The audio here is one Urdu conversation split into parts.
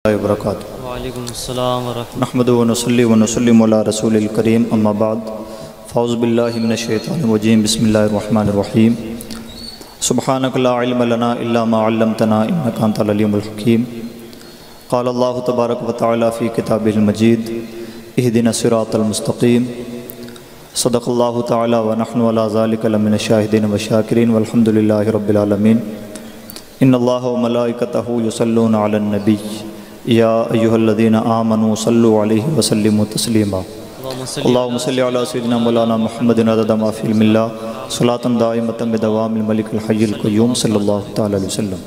وبرکاتہ۔ وعلیکم السلام ورحمۃ نحمد و نصلی و نسلم علی رسول الکریم، اما بعد فاعوذ باللہ من الشیطان الرجیم، بسم اللہ الرحمن الرحیم۔ سبحانک لا علم لنا الا ما علمتنا انک انت العلیم الحکیم۔ قال اللہ تبارک و تعالی فی کتابہ المجید، اہدنا الصراط المستقیم۔ صدق اللہ تعالی ونحن علی ذلک لمن الشاہدین والشاکرین والحمد للہ رب العالمین۔ ان اللہ و ملائکتہ یصلون علی النبی یا ایہا الذین آمنوا صلوا علیہ وسلموا تسلیما۔ اللہم صلی علی سیدنا مولانا محمد عدد ما فی علم اللہ، صلاۃ دائمۃ بدوام الملک الحی القیوم صلی اللہ تعالی علیہ وسلم۔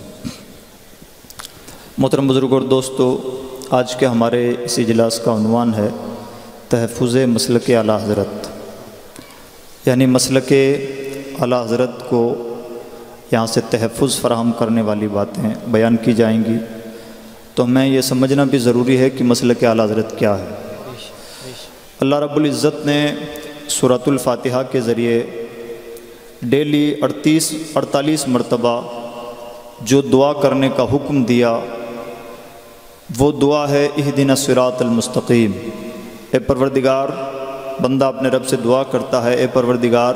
محترم بزرگ اور دوستو، آج کے ہمارے اس اجلاس کا عنوان ہے تحفظ مسلک اعلیٰ حضرت، یعنی مسلک اعلیٰ حضرت کو یہاں سے تحفظ فراہم کرنے والی باتیں بیان کی جائیں گی، تو ہمیں یہ سمجھنا بھی ضروری ہے کہ مسلک اعلیٰ حضرت کیا ہے۔ اللہ رب العزت نے سورۃ الفاتحہ کے ذریعے ڈیلی 48 مرتبہ جو دعا کرنے کا حکم دیا، وہ دعا ہے اہدنا الصراط المستقیم۔ اے پروردگار، بندہ اپنے رب سے دعا کرتا ہے، اے پروردگار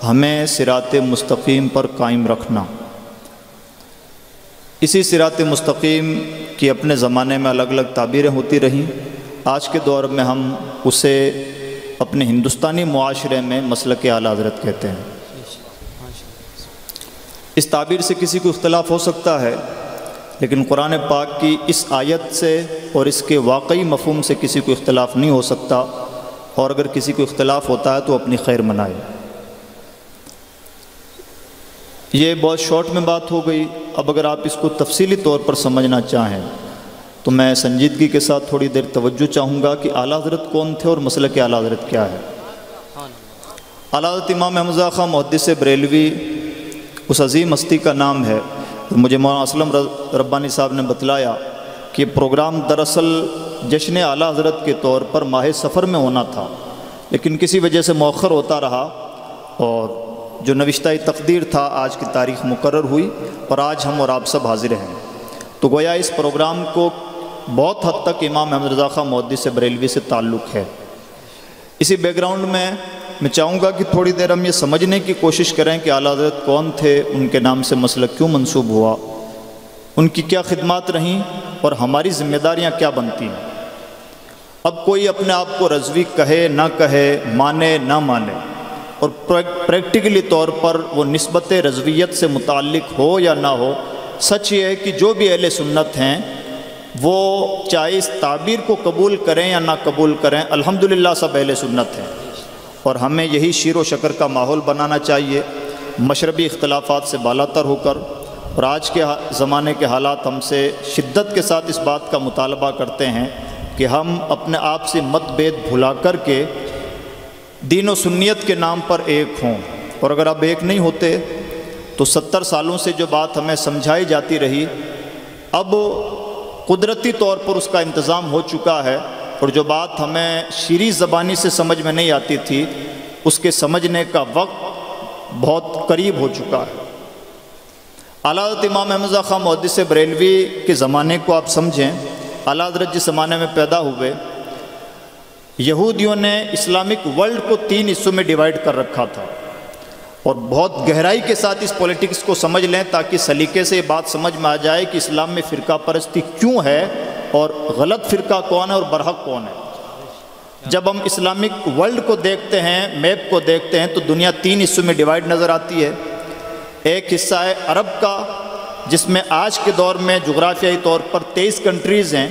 ہمیں صراط مستقیم پر قائم رکھنا۔ اسی صراط مستقیم کی اپنے زمانے میں الگ الگ تعبیریں ہوتی رہیں۔ آج کے دور میں ہم اسے اپنے ہندوستانی معاشرے میں مسلک اعلیٰ حضرت کہتے ہیں۔ اس تعبیر سے کسی کو اختلاف ہو سکتا ہے، لیکن قرآن پاک کی اس آیت سے اور اس کے واقعی مفہوم سے کسی کو اختلاف نہیں ہو سکتا، اور اگر کسی کو اختلاف ہوتا ہے تو اپنی خیر منائے۔ یہ بہت شارٹ میں بات ہو گئی۔ اب اگر آپ اس کو تفصیلی طور پر سمجھنا چاہیں تو میں سنجیدگی کے ساتھ تھوڑی دیر توجہ چاہوں گا کہ اعلیٰ حضرت کون تھے اور مسلک اعلیٰ حضرت کیا ہے۔ اعلیٰ حضرت امام حمزہ خاں محدث بریلوی اس عظیم ہستی کا نام ہے۔ مجھے مولانا اسلم ربانی صاحب نے بتلایا کہ یہ پروگرام دراصل جشن اعلیٰ حضرت کے طور پر ماہ سفر میں ہونا تھا، لیکن کسی وجہ سے مؤخر ہوتا رہا، اور جو نوشتہ تقدیر تھا آج کی تاریخ مقرر ہوئی، اور آج ہم اور آپ سب حاضر ہیں۔ تو گویا اس پروگرام کو بہت حد تک امام احمد رضا خاں محدث بریلوی سے تعلق ہے۔ اسی بیک گراؤنڈ میں چاہوں گا کہ تھوڑی دیر ہم یہ سمجھنے کی کوشش کریں کہ اعلیٰ حضرت کون تھے، ان کے نام سے مسلک کیوں منسوب ہوا، ان کی کیا خدمات رہیں، اور ہماری ذمہ داریاں کیا بنتی ہیں۔ اب کوئی اپنے آپ کو رضوی کہے نہ کہے، مانے نہ مانے، اور پریکٹیکلی طور پر وہ نسبت رضویت سے متعلق ہو یا نہ ہو، سچ یہ ہے کہ جو بھی اہل سنت ہیں وہ چاہے اس تعبیر کو قبول کریں یا نہ قبول کریں، الحمدللہ سب اہل سنت ہیں، اور ہمیں یہی شیر و شکر کا ماحول بنانا چاہیے، مشربی اختلافات سے بالاتر ہو کر۔ اور آج کے زمانے کے حالات ہم سے شدت کے ساتھ اس بات کا مطالبہ کرتے ہیں کہ ہم اپنے آپ سے متبھید بھلا کر کے دین و سنیت کے نام پر ایک ہوں، اور اگر اب ایک نہیں ہوتے تو 70 سالوں سے جو بات ہمیں سمجھائی جاتی رہی، اب قدرتی طور پر اس کا انتظام ہو چکا ہے، اور جو بات ہمیں شیریں زبانی سے سمجھ میں نہیں آتی تھی، اس کے سمجھنے کا وقت بہت قریب ہو چکا ہے۔ اعلیٰ حضرت امام حمزہ خاں محدث بریلوی کے زمانے کو آپ سمجھیں۔ اعلیٰ حضرت جس زمانے میں پیدا ہوئے، یہودیوں نے اسلامک ورلڈ کو 3 حصوں میں ڈیوائیڈ کر رکھا تھا، اور بہت گہرائی کے ساتھ اس پولیٹکس کو سمجھ لیں تاکہ سلیقے سے یہ بات سمجھ میں آ جائے کہ اسلام میں فرقہ پرستی کیوں ہے، اور غلط فرقہ کون ہے اور برحق کون ہے۔ جب ہم اسلامک ورلڈ کو دیکھتے ہیں، میپ کو دیکھتے ہیں، تو دنیا 3 حصوں میں ڈیوائیڈ نظر آتی ہے۔ ایک حصہ ہے عرب کا، جس میں آج کے دور میں جغرافیائی طور پر 23 کنٹریز ہیں،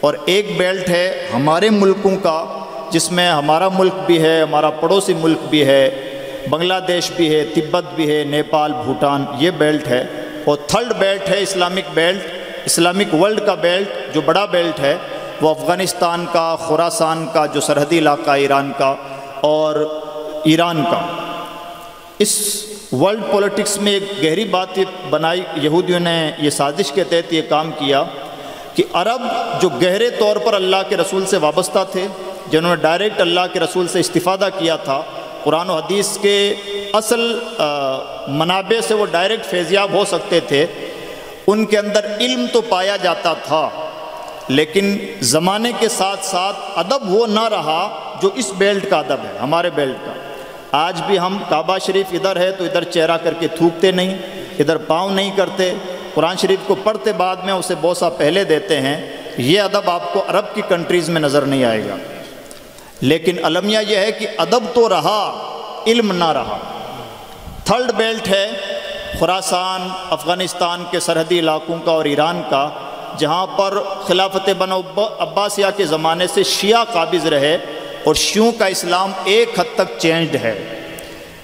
اور ایک بیلٹ ہے ہمارے ملکوں کا، جس میں ہمارا ملک بھی ہے، ہمارا پڑوسی ملک بھی ہے، بنگلہ دیش بھی ہے، تبت بھی ہے، نیپال، بھوٹان، یہ بیلٹ ہے۔ اور تھرڈ بیلٹ ہے اسلامک بیلٹ، اسلامک ورلڈ کا بیلٹ، جو بڑا بیلٹ ہے وہ افغانستان کا، خراسان کا جو سرحدی علاقہ ایران کا، اور ایران کا۔ اس ورلڈ پولیٹکس میں ایک گہری بات بنائی، یہودیوں نے یہ سازش کے تحت یہ کام کیا کہ عرب جو گہرے طور پر اللہ کے رسول سے وابستہ تھے، جنہوں نے ڈائریکٹ اللہ کے رسول سے استفادہ کیا تھا، قرآن و حدیث کے اصل منابع سے وہ ڈائریکٹ فیضیاب ہو سکتے تھے، ان کے اندر علم تو پایا جاتا تھا، لیکن زمانے کے ساتھ ساتھ ادب وہ نہ رہا جو اس بیلٹ کا ادب ہے، ہمارے بیلٹ کا۔ آج بھی ہم کعبہ شریف ادھر ہے تو ادھر چہرہ کر کے تھوکتے نہیں، ادھر پاؤں نہیں کرتے، قرآن شریف کو پڑھتے بعد میں اسے بوسہ پہلے دیتے ہیں۔ یہ ادب آپ کو عرب کی کنٹریز میں نظر نہیں آئے گا۔ لیکن المیہ یہ ہے کہ ادب تو رہا، علم نہ رہا۔ تھرڈ بیلٹ ہے خراسان، افغانستان کے سرحدی علاقوں کا اور ایران کا، جہاں پر خلافت بنو عباسیہ کے زمانے سے شیعہ قابض رہے، اور شیعوں کا اسلام ایک حد تک چینجڈ ہے۔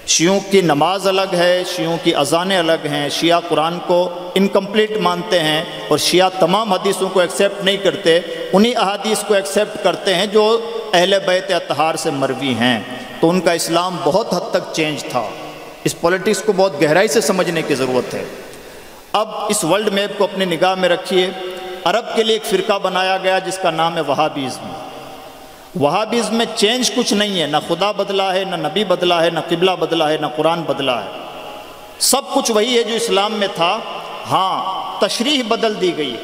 شیعوں کی نماز الگ ہے، شیعوں کی اذانیں الگ ہیں، شیعہ قرآن کو انکمپلیٹ مانتے ہیں، اور شیعہ تمام حدیثوں کو ایکسیپٹ نہیں کرتے، انہی احادیث کو ایکسیپٹ کرتے ہیں جو اہل بیت اطہار سے مروی ہیں۔ تو ان کا اسلام بہت حد تک چینج تھا۔ اس پولیٹکس کو بہت گہرائی سے سمجھنے کی ضرورت ہے۔ اب اس ورلڈ میپ کو اپنی نگاہ میں رکھیے۔ عرب کے لیے ایک فرقہ بنایا گیا جس کا نام ہے وہابیزم۔ وہابیزم میں چینج کچھ نہیں ہے، نہ خدا بدلا ہے، نہ نبی بدلا ہے، نہ قبلہ بدلا ہے، نہ قرآن بدلا ہے، سب کچھ وہی ہے جو اسلام میں تھا۔ ہاں، تشریح بدل دی گئی۔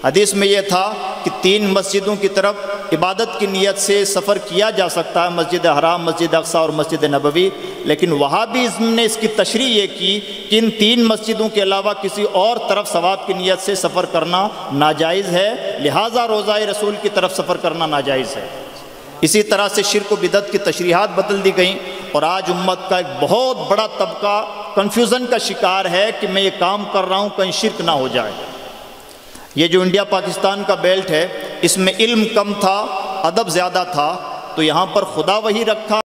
حدیث میں یہ تھا کہ 3 مسجدوں کی طرف عبادت کی نیت سے سفر کیا جا سکتا ہے، مسجد حرام، مسجد اقصی اور مسجد نبوی، لیکن وہابیزم نے اس کی تشریح یہ کی کہ ان 3 مسجدوں کے علاوہ کسی اور طرف ثواب کی نیت سے سفر کرنا ناجائز ہے، لہٰذا روضہ رسول کی طرف سفر کرنا ناجائز ہے۔ اسی طرح سے شرک و بدعت کی تشریحات بدل دی گئیں، اور آج امت کا ایک بہت بڑا طبقہ کنفیوژن کا شکار ہے کہ میں یہ کام کر رہا ہوں کہیں شرک نہ ہو جائے۔ یہ جو انڈیا پاکستان کا بیلٹ ہے، اس میں علم کم تھا، ادب زیادہ تھا، تو یہاں پر خدا وہی رکھا۔